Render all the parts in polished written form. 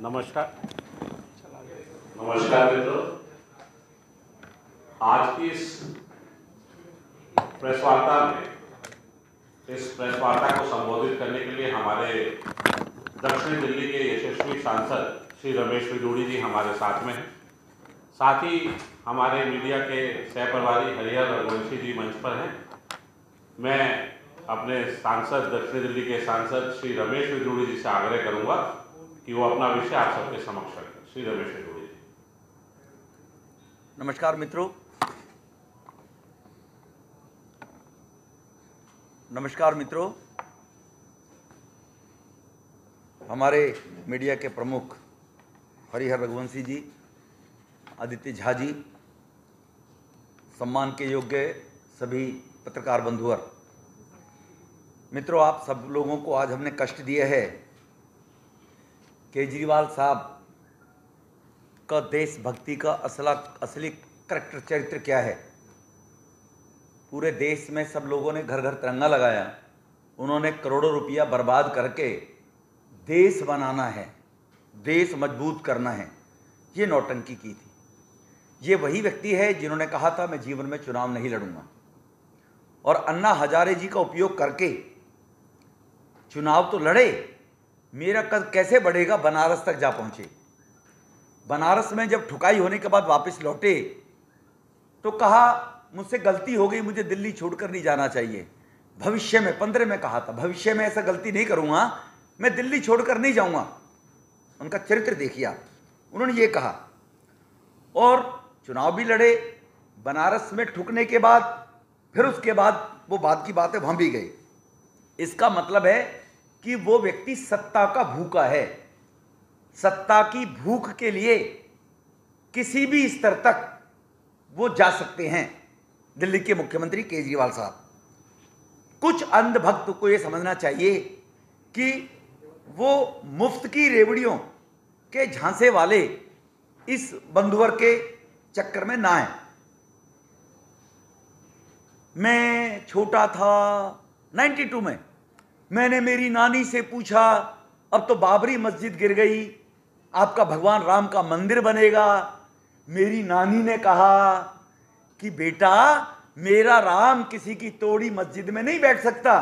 नमस्कार। नमस्कार मित्रों, आज की इस प्रेस वार्ता को संबोधित करने के लिए हमारे दक्षिण दिल्ली के यशस्वी सांसद श्री रमेश विदुड़ी जी हमारे साथ में हैं। साथ ही हमारे मीडिया के सहप्रभारी हरिहर रघुवंशी जी मंच पर हैं। मैं अपने दक्षिण दिल्ली के सांसद श्री रमेश विदुड़ी जी से आग्रह करूंगा कि वो अपना विषय आप सबके समक्ष रखें। श्री रमेश विदुड़ी जी। नमस्कार मित्रों, हमारे मीडिया के प्रमुख हरिहर रघुवंशी जी, आदित्य झा जी, सम्मान के योग्य सभी पत्रकार बंधुवर, मित्रों, आप सब लोगों को आज हमने कष्ट दिया है। केजरीवाल साहब का देशभक्ति का असली करैक्टर चरित्र क्या है? पूरे देश में सब लोगों ने घर घर तिरंगा लगाया, उन्होंने करोड़ों रुपया बर्बाद करके देश बनाना है, देश मजबूत करना है, ये नौटंकी की थी। ये वही व्यक्ति है जिन्होंने कहा था मैं जीवन में चुनाव नहीं लड़ूंगा, और अन्ना हजारे जी का उपयोग करके चुनाव तो लड़े, मेरा कद कैसे बढ़ेगा, बनारस तक जा पहुंचे। बनारस में जब ठुकाई होने के बाद वापस लौटे तो कहा मुझसे गलती हो गई, मुझे दिल्ली छोड़कर नहीं जाना चाहिए। भविष्य में 15 में कहा था भविष्य में ऐसा गलती नहीं करूंगा, मैं दिल्ली छोड़कर नहीं जाऊंगा। उनका चरित्र देखिए आप, उन्होंने ये कहा और चुनाव भी लड़े। बनारस में ठुकने के बाद फिर उसके बाद वो बात की बात है, वहां भी गए। इसका मतलब है कि वो व्यक्ति सत्ता का भूखा है। सत्ता की भूख के लिए किसी भी स्तर तक वो जा सकते हैं। दिल्ली के मुख्यमंत्री केजरीवाल साहब, कुछ अंधभक्त को ये समझना चाहिए कि वो मुफ्त की रेवड़ियों के झांसे वाले इस बंधुवर के चक्कर में ना आए। मैं छोटा था 92 में, मैंने मेरी नानी से पूछा अब तो बाबरी मस्जिद गिर गई, आपका भगवान राम का मंदिर बनेगा। मेरी नानी ने कहा कि बेटा मेरा राम किसी की तोड़ी मस्जिद में नहीं बैठ सकता।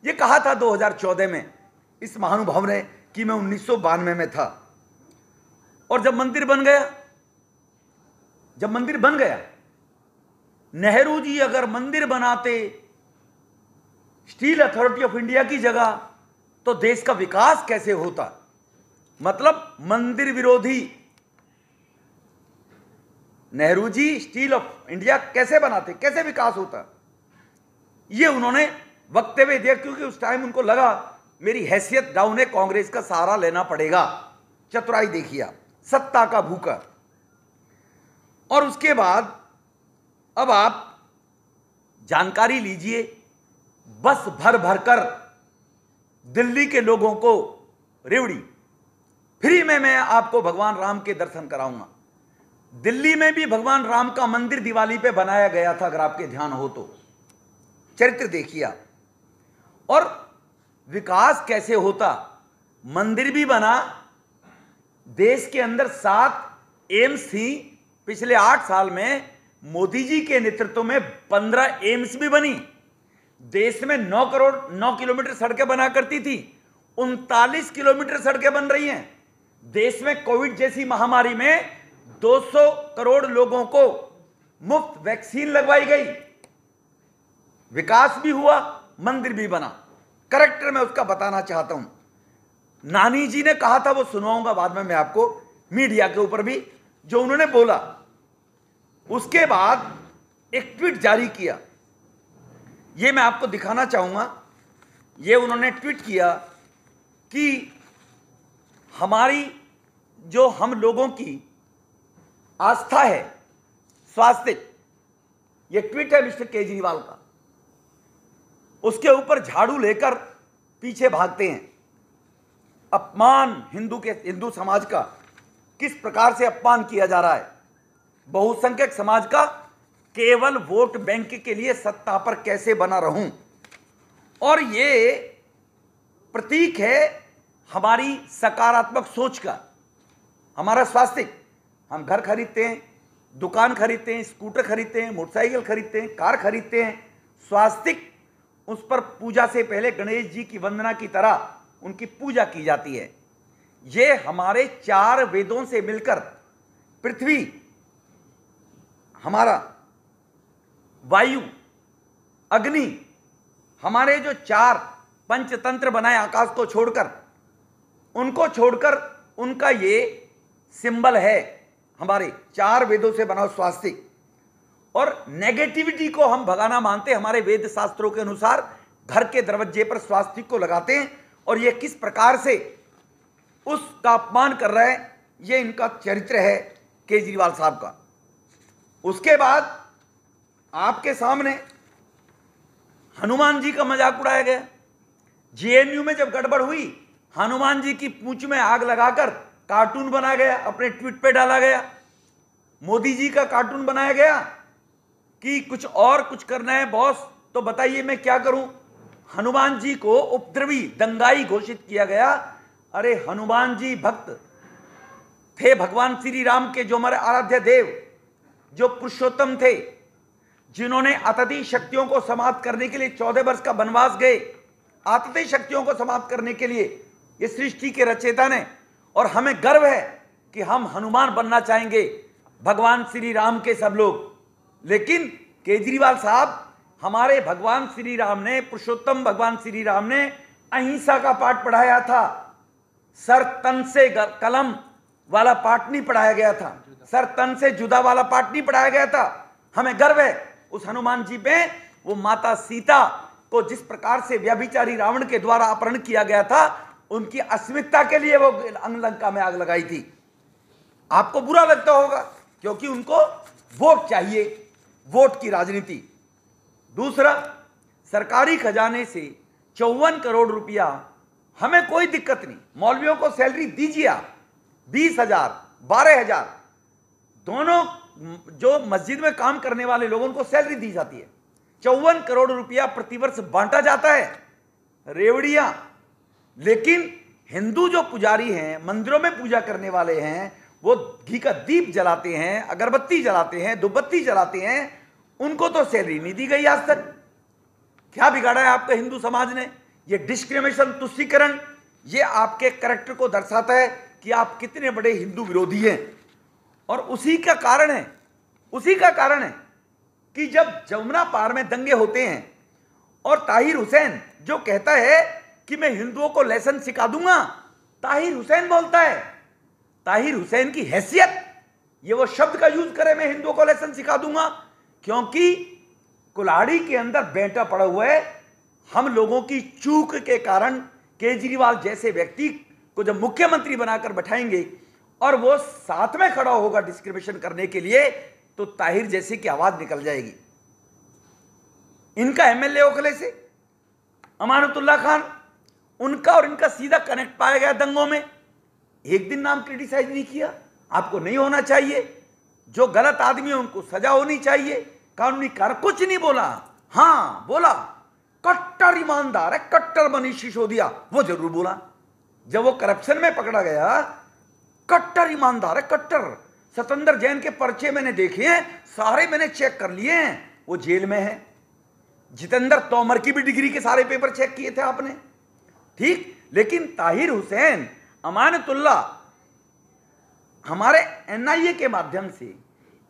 ये कहा था 2014 में इस महानुभाव ने कि मैं 1992 में था। और जब मंदिर बन गया, नेहरू जी अगर मंदिर बनाते स्टील अथॉरिटी ऑफ इंडिया की जगह तो देश का विकास कैसे होता? मतलब मंदिर विरोधी Nehru ji steel of India कैसे बनाते, कैसे विकास होता? ये उन्होंने वक्तव्य दिया क्योंकि उस टाइम उनको लगा मेरी हैसियत डाउन है, कांग्रेस का सहारा लेना पड़ेगा। चतुराई देखिए, सत्ता का भूखा। और उसके बाद अब आप जानकारी लीजिए, बस भर भर कर दिल्ली के लोगों को रेवड़ी फ्री में मैं आपको भगवान राम के दर्शन कराऊंगा। दिल्ली में भी भगवान राम का मंदिर दिवाली पे बनाया गया था, अगर आपके ध्यान हो तो। चरित्र देखिए आप। और विकास कैसे होता? मंदिर भी बना, देश के अंदर 7 एम्स थी। पिछले 8 साल में मोदी जी के नेतृत्व में 15 एम्स भी बनी। देश में 9 किलोमीटर सड़कें बना करती थी, 39 किलोमीटर सड़कें बन रही हैं। देश में कोविड जैसी महामारी में 200 करोड़ लोगों को मुफ्त वैक्सीन लगवाई गई। विकास भी हुआ, मंदिर भी बना। करेक्टर मैं उसका बताना चाहता हूं। नानी जी ने कहा था, वो सुनाऊंगा बाद में मैं आपको, मीडिया के ऊपर भी जो उन्होंने बोला। उसके बाद एक ट्वीट जारी किया, ये मैं आपको दिखाना चाहूंगा। ये उन्होंने ट्वीट किया कि हमारी जो हम लोगों की आस्था है स्वास्थ्य, ये ट्वीट है मिस्टर केजरीवाल का। उसके ऊपर झाड़ू लेकर पीछे भागते हैं। अपमान हिंदू समाज का किस प्रकार से अपमान किया जा रहा है। बहुसंख्यक समाज का केवल वोट बैंक के लिए सत्ता पर कैसे बना रहूं। और ये प्रतीक है हमारी सकारात्मक सोच का। हमारा स्वास्थ्य, हम घर खरीदते हैं, दुकान खरीदते हैं, स्कूटर खरीदते हैं, मोटरसाइकिल खरीदते हैं, कार खरीदते हैं, स्वास्थ्य उस पर पूजा से पहले गणेश जी की वंदना की तरह उनकी पूजा की जाती है। ये हमारे 4 वेदों से मिलकर पृथ्वी, हमारा वायु, अग्नि, हमारे जो 4 पंचतंत्र बनाए आकाश को छोड़कर, उनको छोड़कर उनका ये सिंबल है, हमारे 4 वेदों से बना स्वास्तिक। और नेगेटिविटी को हम भगाना मानते हैं। हमारे वेद शास्त्रों के अनुसार घर के दरवाजे पर स्वास्तिक को लगाते हैं, और ये किस प्रकार से उसका अपमान कर रहे हैं, ये इनका चरित्र है केजरीवाल साहब का। उसके बाद आपके सामने हनुमान जी का मजाक उड़ाया गया। जेएनयू में जब गड़बड़ हुई, हनुमान जी की पूंछ में आग लगाकर कार्टून बनाया गया, अपने ट्वीट पे डाला गया। मोदी जी का कार्टून बनाया गया कि कुछ करना है बॉस, तो बताइए मैं क्या करूं। हनुमान जी को उपद्रवी, दंगाई घोषित किया गया। अरे हनुमान जी भक्त थे भगवान श्री राम के, जो हमारे आराध्य देव, जो पुरुषोत्तम थे, जिन्होंने अतती शक्तियों को समाप्त करने के लिए 14 वर्ष का वनवास गए, अतती शक्तियों को समाप्त करने के लिए, ये सृष्टि के रचयिता ने। और हमें गर्व है कि हम हनुमान बनना चाहेंगे, भगवान श्री राम के सब लोग। लेकिन केजरीवाल साहब, हमारे भगवान श्री राम ने, पुरुषोत्तम भगवान श्री राम ने अहिंसा का पाठ पढ़ाया था। सर तन से कलम वाला पाठ नहीं पढ़ाया गया था, सर तन से जुदा वाला पाठ नहीं पढ़ाया गया था। हमें गर्व है उस हनुमान जी पे। वो माता सीता को जिस प्रकार से व्यभिचारी रावण के द्वारा अपहरण किया गया था, उनकी अस्मिता के लिए वो लंका में आग लगाई थी। आपको बुरा लगता होगा क्योंकि उनको वोट चाहिए, वोट की राजनीति। दूसरा, सरकारी खजाने से 54 करोड़ रुपया, हमें कोई दिक्कत नहीं, मौलवियों को सैलरी दीजिए आप, 20,000 12,000, दोनों जो मस्जिद में काम करने वाले लोगों को सैलरी दी जाती है। 54 करोड़ रुपया प्रतिवर्ष बांटा जाता है, रेवड़ियां। लेकिन हिंदू जो पुजारी हैं, मंदिरों में पूजा करने वाले हैं, वो घी का दीप जलाते हैं, अगरबत्ती जलाते हैं, धूपबत्ती जलाते हैं, उनको तो सैलरी नहीं दी गई आज तक। क्या बिगाड़ा है आपका हिंदू समाज ने? ये डिस्क्रिमिनेशन, तुष्टीकरण, ये आपके कैरेक्टर को दर्शाता है कि आप कितने बड़े हिंदू विरोधी हैं। और उसी का कारण है कि जब जमुना पार में दंगे होते हैं और ताहिर हुसैन जो कहता है कि मैं हिंदुओं को लेसन सिखा दूंगा, ताहिर हुसैन बोलता है, ताहिर हुसैन की हैसियत, ये वो शब्द का यूज करे मैं हिंदुओं को लेसन सिखा दूंगा, क्योंकि कुल्हाड़ी के अंदर बेंटा पड़ा हुआ है। हम लोगों की चूक के कारण केजरीवाल जैसे व्यक्ति को जब मुख्यमंत्री बनाकर बैठाएंगे और वो साथ में खड़ा होगा डिस्क्रिमिनेशन करने के लिए, तो ताहिर जैसे की आवाज निकल जाएगी। इनका एमएलए ओखले से अमानतुल्लाह खान, उनका और इनका सीधा कनेक्ट पाया गया दंगों में। एक दिन नाम क्रिटिसाइज नहीं किया, आपको नहीं होना चाहिए। जो गलत आदमी है उनको सजा होनी चाहिए, कानूनी कार कुछ नहीं बोला। हां बोला कट्टर ईमानदार है, कट्टर मनीष सिसोदिया, वो जरूर बोला। जब वो करप्शन में पकड़ा गया, कट्टर ईमानदार है, कट्टर। सतेंद्र जैन के पर्चे मैंने देखे हैं, सारे मैंने चेक कर लिए हैं, वो जेल में है। जितेंद्र तोमर की भी डिग्री के सारे पेपर चेक किए थे आपने, ठीक। लेकिन ताहिर हुसैन, अमानतुल्लाह, हमारे एनआईए के माध्यम से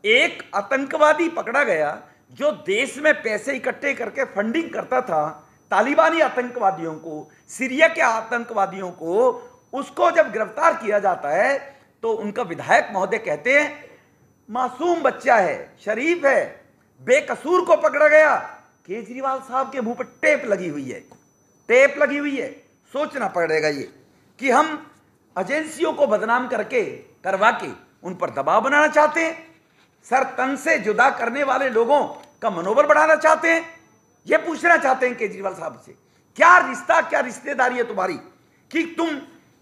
एक आतंकवादी पकड़ा गया जो देश में पैसे इकट्ठे करके फंडिंग करता था तालिबानी आतंकवादियों को, सीरिया के आतंकवादियों को। उसको जब गिरफ्तार किया जाता है तो उनका विधायक महोदय कहते हैं मासूम बच्चा है, शरीफ है, बेकसूर को पकड़ा गया। केजरीवाल साहब के मुंह पर टेप लगी हुई है, टेप लगी हुई है। सोचना पड़ेगा ये कि हम एजेंसियों को बदनाम करवा के उन पर दबाव बनाना चाहते हैं, सर तन से जुदा करने वाले लोगों का मनोबल बढ़ाना चाहते हैं। ये पूछना चाहते हैं केजरीवाल साहब से, क्या रिश्ता, क्या रिश्तेदारी है तुम्हारी कि तुम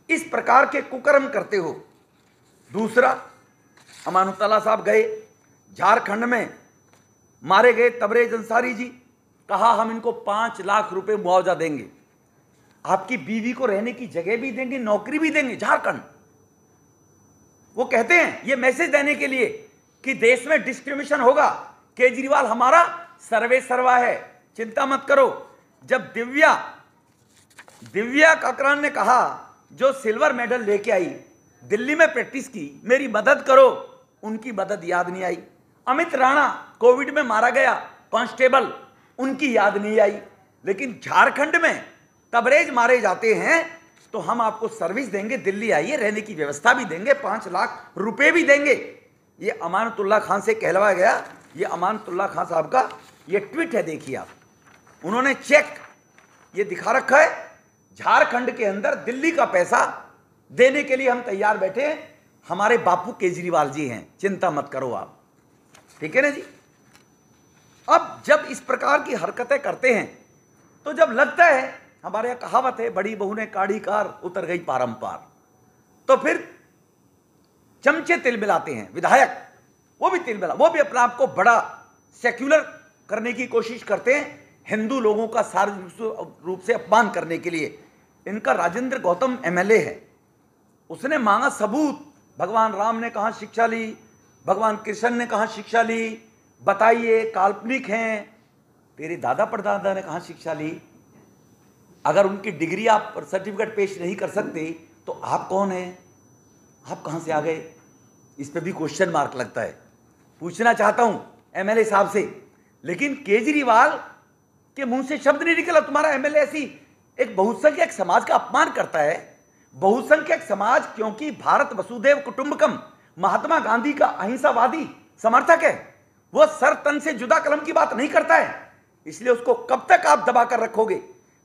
इस प्रकार के कुकर्म करते हो। दूसरा, अमानुल्लाह साहब गए झारखंड में, मारे गए तबरेज अंसारी जी, कहा हम इनको 5 लाख रुपए मुआवजा देंगे, आपकी बीवी को रहने की जगह भी देंगे, नौकरी भी देंगे। झारखंड वो कहते हैं ये मैसेज देने के लिए कि देश में डिस्क्रिमिनेशन होगा, केजरीवाल हमारा सर्वे सर्वा है, चिंता मत करो। जब दिव्या काकरान ने कहा, जो सिल्वर मेडल लेके आई, दिल्ली में प्रैक्टिस की, मेरी मदद करो, उनकी मदद याद नहीं आई। अमित राणा कोविड में मारा गया, कांस्टेबल, उनकी याद नहीं आई। लेकिन झारखंड में तबरेज मारे जाते हैं तो हम आपको सर्विस देंगे, दिल्ली आइए, रहने की व्यवस्था भी देंगे, 5 लाख रुपए भी देंगे। ये अमानतुल्लाह खान से कहलवाया गया। ये अमानतुल्लाह खान साहब का ये ट्वीट है, देखिए आप, उन्होंने चेक ये दिखा रखा है, झारखंड के अंदर दिल्ली का पैसा देने के लिए हम तैयार बैठे हैं, हमारे बापू केजरीवाल जी हैं, चिंता मत करो आप, ठीक है ना जी। अब जब इस प्रकार की हरकतें करते हैं तो जब लगता है, हमारे यहाँ कहावत है, बड़ी बहू ने काढ़ी कार, उतर गई पारंपार, तो फिर चमचे तिल मिलाते हैं विधायक, वो भी तिल मिला, वो भी अपने आप को बड़ा सेक्युलर करने की कोशिश करते हैं, हिंदू लोगों का सार्वजनिक रूप से अपमान करने के लिए। इनका राजेंद्र गौतम एमएलए है, उसने मांगा सबूत, भगवान राम ने कहाँ शिक्षा ली, भगवान कृष्ण ने कहाँ शिक्षा ली, बताइए, काल्पनिक हैं, तेरे दादा परदादा ने कहाँ शिक्षा ली। अगर उनकी डिग्री आप सर्टिफिकेट पेश नहीं कर सकते तो आप कौन हैं, आप कहाँ से आ गए, इस पे भी क्वेश्चन मार्क लगता है। पूछना चाहता हूं एमएलए साहब से, लेकिन केजरीवाल के मुंह से शब्द नहीं निकला, तुम्हारा एमएलए ऐसी एक बहुसंख्यक समाज का अपमान करता है। बहुसंख्यक समाज, क्योंकि भारत वसुधैव कुटुंबकम, महात्मा गांधी का अहिंसावादी समर्थक है, वो सर तन से जुदा कलम की बात नहीं करता है, इसलिए उसको कब तक आप दबा कर रखोगे,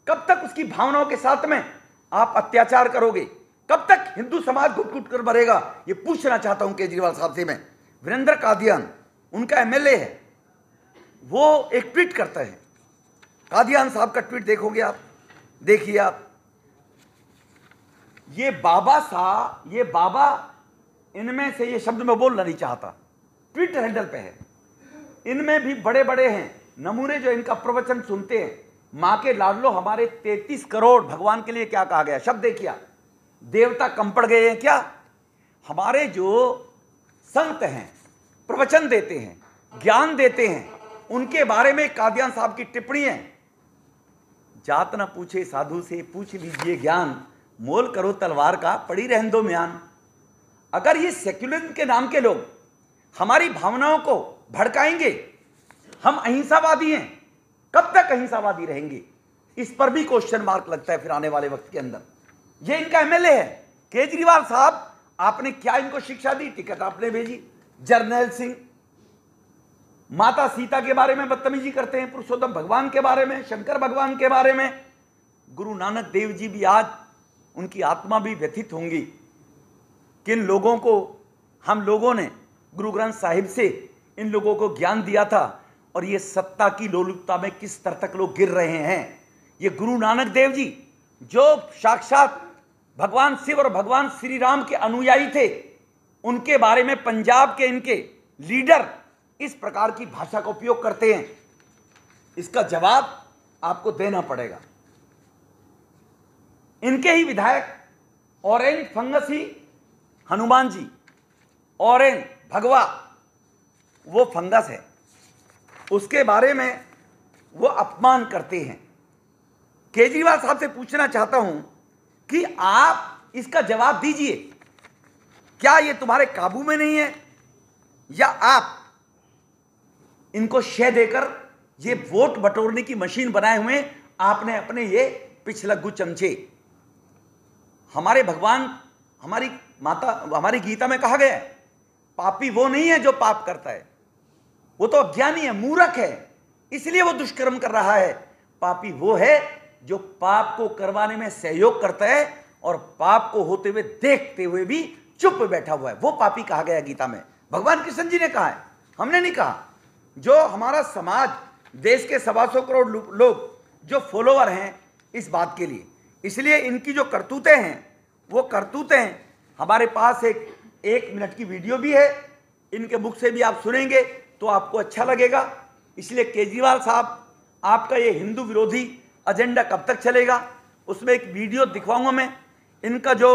कब तक उसकी भावनाओं के साथ में आप अत्याचार करोगे, कब तक हिंदू समाज घुट घुट कर मरेगा, ये पूछना चाहता हूं केजरीवाल साहब से मैं। वीरेंद्र कादियान उनका एमएलए है, वो एक ट्वीट करता है, कादियान साहब का ट्वीट देखोगे आप, देखिए आप, ये बाबा, इनमें से ये शब्द मैं बोलना नहीं चाहता, ट्विटर हैंडल पे है, इनमें भी बड़े बड़े हैं नमूने जो इनका प्रवचन सुनते हैं। मां के लाडलो, हमारे 33 करोड़ भगवान के लिए क्या कहा गया, शब्द देखिए, देवता कम पड़ गए हैं क्या। हमारे जो संत हैं, प्रवचन देते हैं, ज्ञान देते हैं, उनके बारे में कादियान साहब की टिप्पणी है, जात ना पूछे साधु से, पूछ लीजिए ज्ञान, मोल करो तलवार का, पड़ी रहन दो म्यान। अगर ये सेक्युलरिज्म के नाम के लोग हमारी भावनाओं को भड़काएंगे, हम अहिंसावादी हैं, कब तक अहिंसावादी रहेंगे, इस पर भी क्वेश्चन मार्क लगता है फिर आने वाले वक्त के अंदर। ये इनका एमएलए है केजरीवाल साहब, आपने क्या इनको शिक्षा दी, टिकट आपने भेजी। जर्नैल सिंह माता सीता के बारे में बदतमीजी करते हैं, पुरुषोत्तम भगवान के बारे में, शंकर भगवान के बारे में। गुरु नानक देव जी भी आज, उनकी आत्मा भी व्यथित होंगी, किन लोगों को हम लोगों ने गुरु ग्रंथ साहिब से इन लोगों को ज्ञान दिया था, और ये सत्ता की लोलुपता में किस स्तर तक लोग गिर रहे हैं। ये गुरु नानक देव जी जो साक्षात भगवान शिव और भगवान श्री राम के अनुयायी थे, उनके बारे में पंजाब के इनके लीडर इस प्रकार की भाषा का उपयोग करते हैं, इसका जवाब आपको देना पड़ेगा। इनके ही विधायक ऑरेंज फंगस ही हनुमान जी, ऑरेंज भगवा वो फंगस है, उसके बारे में वो अपमान करते हैं। केजरीवाल साहब से पूछना चाहता हूं कि आप इसका जवाब दीजिए, क्या ये तुम्हारे काबू में नहीं है, या आप इनको शय देकर ये वोट बटोरने की मशीन बनाए हुए आपने अपने ये पिछलग्गू चमचे। हमारे भगवान, हमारी माता, हमारी गीता में कहा गया है, पापी वो नहीं है जो पाप करता है, वो तो अज्ञानी है, मूर्ख है, इसलिए वो दुष्कर्म कर रहा है। पापी वो है जो पाप को करवाने में सहयोग करता है और पाप को होते हुए देखते हुए भी चुप बैठा हुआ है, वो पापी कहा गया गीता में। भगवान कृष्ण जी ने कहा है, हमने नहीं कहा। जो हमारा समाज, देश के 125 करोड़ लोग जो फॉलोअर हैं इस बात के लिए, इसलिए इनकी जो करतूतें हैं वो करतूतें, हमारे पास एक मिनट की वीडियो भी है, इनके मुख से भी आप सुनेंगे तो आपको अच्छा लगेगा। इसलिए केजरीवाल साहब, आपका ये हिंदू विरोधी एजेंडा कब तक चलेगा, उसमें एक वीडियो दिखवाऊंगा मैं। इनका जो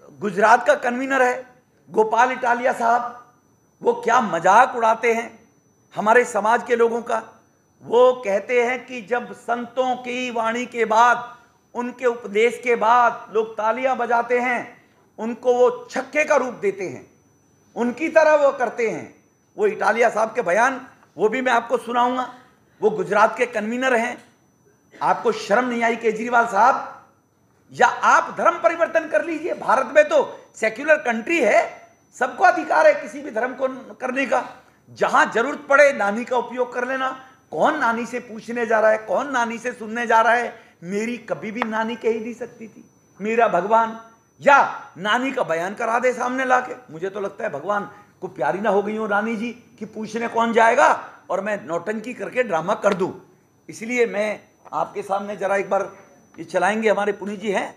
गुजरात का कन्वीनर है गोपाल इटालिया साहब, वो क्या मजाक उड़ाते हैं हमारे समाज के लोगों का। वो कहते हैं कि जब संतों की वाणी के बाद, उनके उपदेश के बाद लोग तालियां बजाते हैं, उनको वो छक्के का रूप देते हैं, उनकी तरह वो करते हैं। वो इटालिया साहब के बयान वो भी मैं आपको सुनाऊंगा। वो गुजरात के कन्वीनर हैं। आपको शर्म नहीं आई केजरीवाल साहब? या आप धर्म परिवर्तन कर लीजिए। भारत में तो सेक्युलर कंट्री है, सबको अधिकार है किसी भी धर्म को करने का। जहां जरूरत पड़े नानी का उपयोग कर लेना। कौन नानी से पूछने जा रहा है, कौन नानी से सुनने जा रहा है? मेरी कभी भी नानी कह ही नहीं सकती थी, मेरा भगवान। या नानी का बयान करा दे सामने लाके। मुझे तो लगता है भगवान को प्यारी ना हो गई हो नानी जी कि पूछने कौन जाएगा और मैं नौटंकी करके ड्रामा कर दूं। इसलिए मैं आपके सामने जरा एक बार ये चलाएंगे, हमारे पुनीत जी हैं।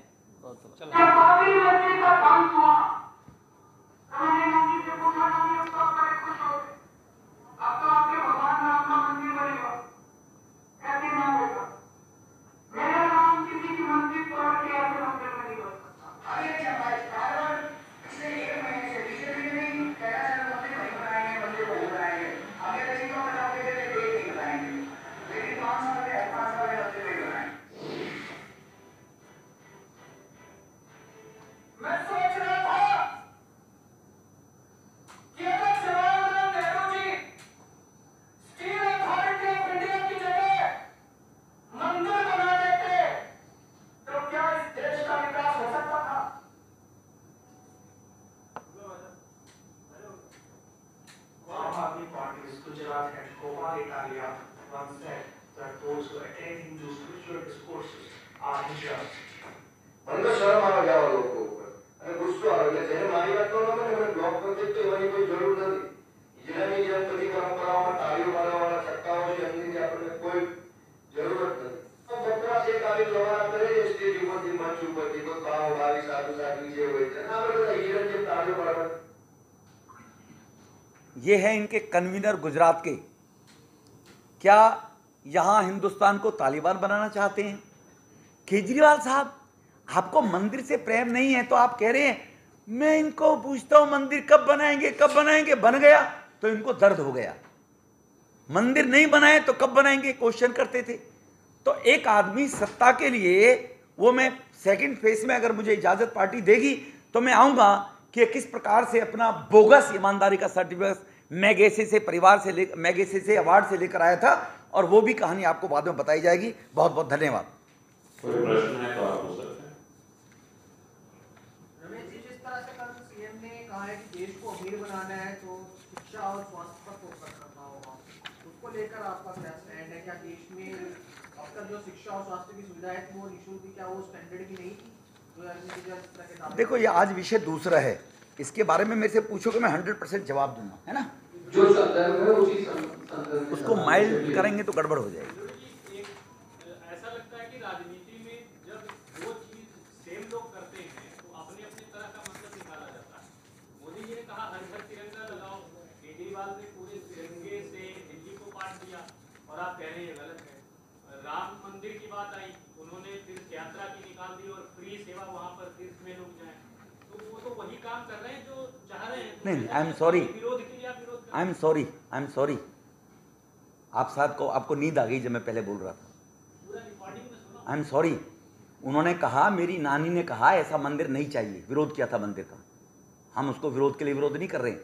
Gujarat and Gopal Italia once said that those who attend Hindu spiritual discourses are unjust. अंदर शर्म आ गया लोगों के ऊपर, अरे गुस्सा आ गया। जैसे हमारी बात करो ना, मैंने ब्लॉक कर देते वाली कोई जरूरत नहीं। इस्लामी जनपदी परंपराओं में तालियों वाला सट्टाओं की अंदर जाने में कोई जरूरत नहीं। अब बकरा से ताली लगा करे स्टेज ऊपर की मंच ऊपर की कोई काम वाली साधु साधु नीचे हुए थे ना, बोले हीरन के तालियों वाला। ये है इनके कन्वीनर गुजरात के। क्या यहां हिंदुस्तान को तालिबान बनाना चाहते हैं? केजरीवाल साहब, आपको मंदिर से प्रेम नहीं है तो आप कह रहे हैं मैं इनको पूछता हूं मंदिर कब बनाएंगे, कब बनाएंगे। बन गया तो इनको दर्द हो गया। मंदिर नहीं बनाए तो कब बनाएंगे क्वेश्चन करते थे। तो एक आदमी सत्ता के लिए, वो मैं सेकंड फेज में अगर मुझे इजाजत पार्टी देगी तो मैं आऊंगा कि किस प्रकार से अपना बोगस ईमानदारी का सर्टिफिकेट मैगेसे से परिवार से मैगेसे से अवार्ड से लेकर आया था, और वो भी कहानी आपको बाद में बताई जाएगी। बहुत बहुत धन्यवाद। कोई प्रश्न है तो आप पूछ सकते हैं। रमेश जी, जिस तरह से कल सीएम ने कहा है कि देश को अमीर बनाना है तो शिक्षा और स्वास्थ्य पर फोकस करना होगा, उसको लेकर आपका क्या स्टैंड है? क्या देश में अब तक जो शिक्षा और स्वास्थ्य की सुविधा है वो निःशुल्क थी, क्या वो स्टैंडर्ड की नहीं थी? देखो, ये आज विषय दूसरा है, इसके बारे में मेरे से पूछो कि मैं 100% जवाब दूंगा, है ना। जो संदर्भ है उसी संदर्भ में उसको माइल्ड करेंगे तो गड़बड़ हो जाएगी। ऐसा लगता है कि राजनीति में जब वो चीज सेम लोग करते हैं तो अपने अपने तरह का मतलब निकाला जाता है। मोदी जी ने कहा हर घर तिरंगा लगाओ, केजरीवाल ने पूरे तिरंगे से दिल्ली को पाट दिया, और आप कह रहे हैं गलत है। राम मंदिर की बात आई, उन्होंने तीर्थ यात्रा की निकाल दी और फ्री सेवा वहां पर तीर्थ में लोग जाए, तो वो तो वही काम कर रहे हैं जो चाह रहे हैं। नहीं, आई एम सॉरी, विरोध के लिए आप विरोध कर आई एम सॉरी। आप साथ को आपको नींद आ गई जब मैं पहले बोल रहा था। पूरा रिकॉर्डिंग में सुना। I am sorry. उन्होंने कहा, मेरी नानी ने कहा ऐसा मंदिर नहीं चाहिए, विरोध किया था मंदिर का। हम उसको विरोध के लिए विरोध नहीं कर रहे हैं,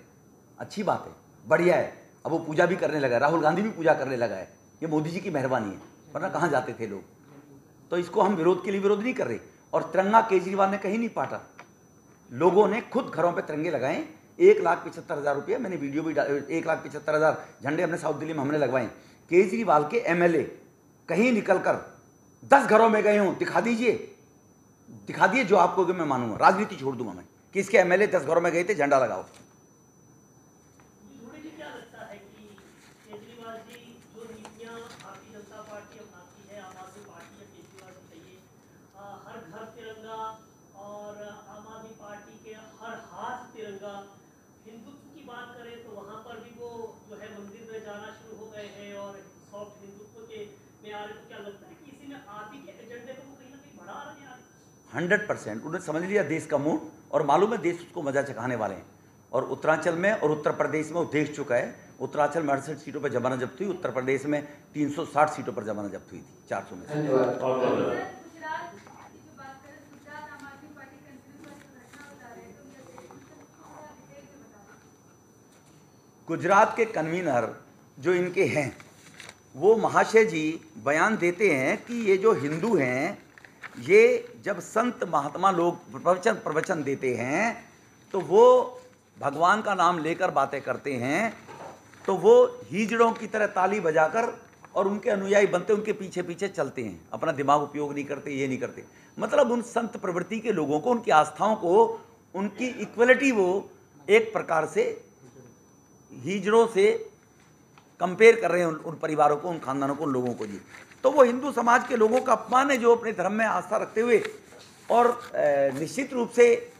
अच्छी बात है, बढ़िया है। अब वो पूजा भी करने लगा है, राहुल गांधी भी पूजा करने लगा है। ये मोदी जी की मेहरबानी है, वरना कहाँ जाते थे लोग। तो इसको हम विरोध के लिए विरोध नहीं कर रहे। और तिरंगा केजरीवाल ने कहीं नहीं पाटा, लोगों ने खुद घरों पे तिरंगे लगाए। 1,75,000 रुपये, मैंने वीडियो भी 1,75,000 झंडे अपने साउथ दिल्ली में हमने लगवाए। केजरीवाल के एमएलए कहीं निकलकर 10 घरों में गए हों, दिखा दिए जो आपको कि मैं मानूंगा, राजनीति छोड़ दूंगा मैं कि इसके एमएलए 10 घरों में गए थे, झंडा लगाओ। क्या लगता है कि केजरीवाल जी जो नीतियां भारतीय जनता पार्टी अपनाती है, आम आदमी पार्टी या केजरीवाल जी चाहिए, हर घर तिरंगा और आम आदमी पार्टी के हर हाथ तिरंगा, हिंदुत्व की बात करें तो वहाँ पर भी वो जो है मंदिर में जाना शुरू हो गए हैं और सॉफ्ट हिंदुत्व के में आ रहे। तो क्या लगता है कि इसी में आप ही के एजेंडे को कहीं ना कहीं बढ़ा रहे हैं? 100% उन्होंने समझ लिया देश का मूड और मालूम है देश उसको मजा चखाने वाले हैं। और उत्तरांचल में और उत्तर प्रदेश में वो देख चुका है। उत्तरांचल में 68 सीटों पर जमानत जब्त हुई, उत्तर प्रदेश में 360 सीटों पर जमानत जब्त हुई थी 400 में से। धन्यवाद। और गुजरात के कन्वीनर जो इनके हैं वो महाशय जी बयान देते हैं कि ये जो हिंदू हैं ये जब संत महात्मा लोग प्रवचन देते हैं तो वो भगवान का नाम लेकर बातें करते हैं, तो वो हिजड़ों की तरह ताली बजाकर और उनके अनुयायी बनते, उनके पीछे पीछे चलते हैं, अपना दिमाग उपयोग नहीं करते, ये नहीं करते। मतलब उन संत प्रवृत्ति के लोगों को, उनकी आस्थाओं को, उनकी इक्वलिटी वो एक प्रकार से हिजड़ों से कंपेयर कर रहे हैं उन परिवारों को, उन खानदानों को, उन लोगों को जी। तो वो हिंदू समाज के लोगों का अपमान है जो अपने धर्म में आस्था रखते हुए, और निश्चित रूप से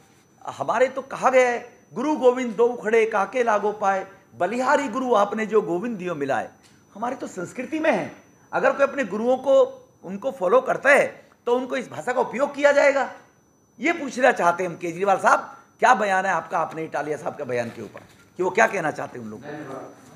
हमारे तो कहा गया है गुरु गोविंद दो खड़े काके लागो पाए, बलिहारी गुरु आपने जो गोविंद दियो मिलाए। हमारी तो संस्कृति में है, अगर कोई अपने गुरुओं को उनको फॉलो करता है तो उनको इस भाषा का उपयोग किया जाएगा। ये पूछना चाहते हैं हम केजरीवाल साहब, क्या बयान है आपका अपने इटालिया साहब के बयान के ऊपर, कि वो क्या कहना चाहते हैं उन लोगों को।